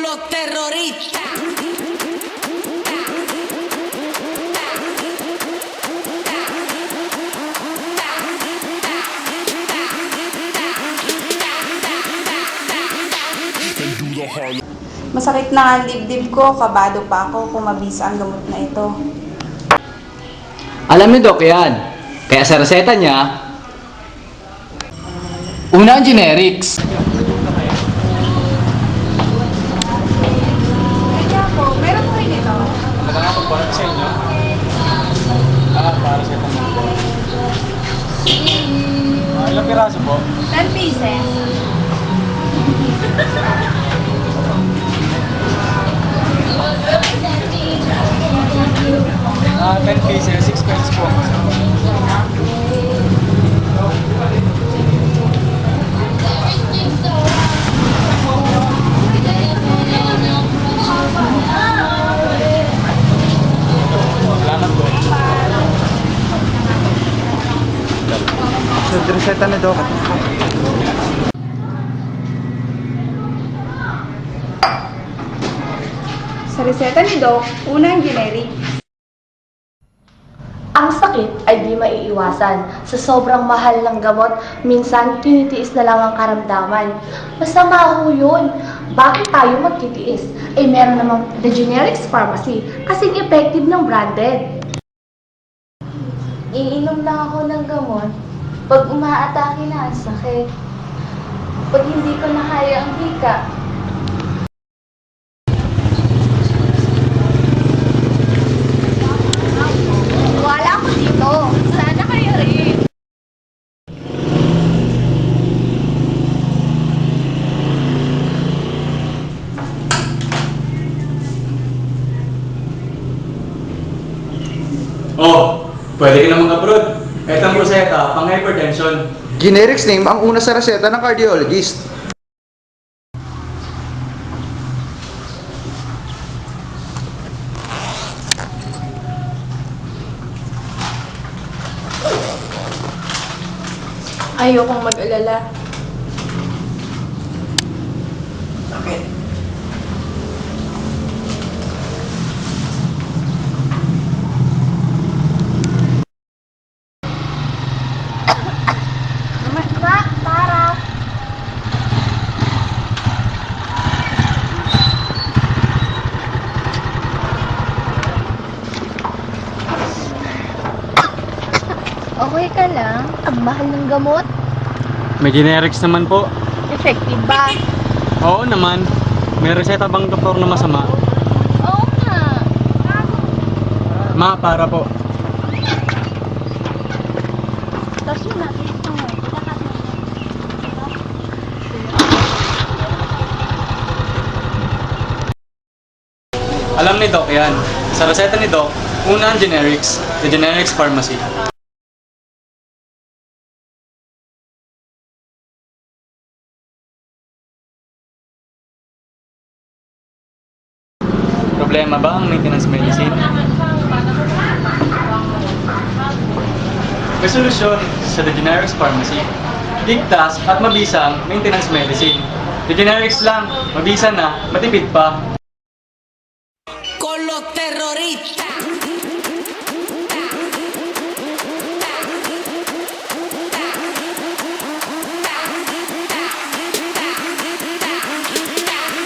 los terroristas. Masakit na nga ang dibdib ko, kabado pa ako kung mabisa ang gamot na ito. Alam ni Doc yan. Kaya sa reseta niya, una ang generics. Kaya po, meron po rin ito. Para sa inyo? Para sa inyo po. Ilang piraso po? 10 pieces. Ah, 10 pieces, 6 pesos po. Salamat po. So, reseta ni Doc. Sa reseta ni Doc, una ang generic. Ang sakit ay di maiiwasan. Sa sobrang mahal ng gamot, minsan tinitiis na lang ang karamdaman. Masama ho yun. Bakit tayo magtitiis? Eh meron namang The Generics Pharmacy, kasing effective ng branded. Iinom lang ako ng gamot pag umaatake na ang sakit. Pag hindi ko na kaya ang hika, wala ko dito. Sana kayo rin. Oh, pwede ka na mag-abroad. Ito ang proseta, pang hypertension. Generics name ang una sa reseta ng cardiologist. Ayokong mag-alala. Para. Okay ka lang? Ang mahal ng gamot? May generics naman po. Effective ba? Oo naman. May reseta bang doktor na masama? Oo nga. Para po. Tapos yun natin ito nga. Alam ni Doc yan. Sa reseta ni Doc, una ang generics, The Generics Pharmacy. Problema ba ang maintenance medicine? May solusyon sa The Generics Pharmacy. Ligtas at mabisang maintenance medicine. The Generics lang, mabisa na, matipid pa.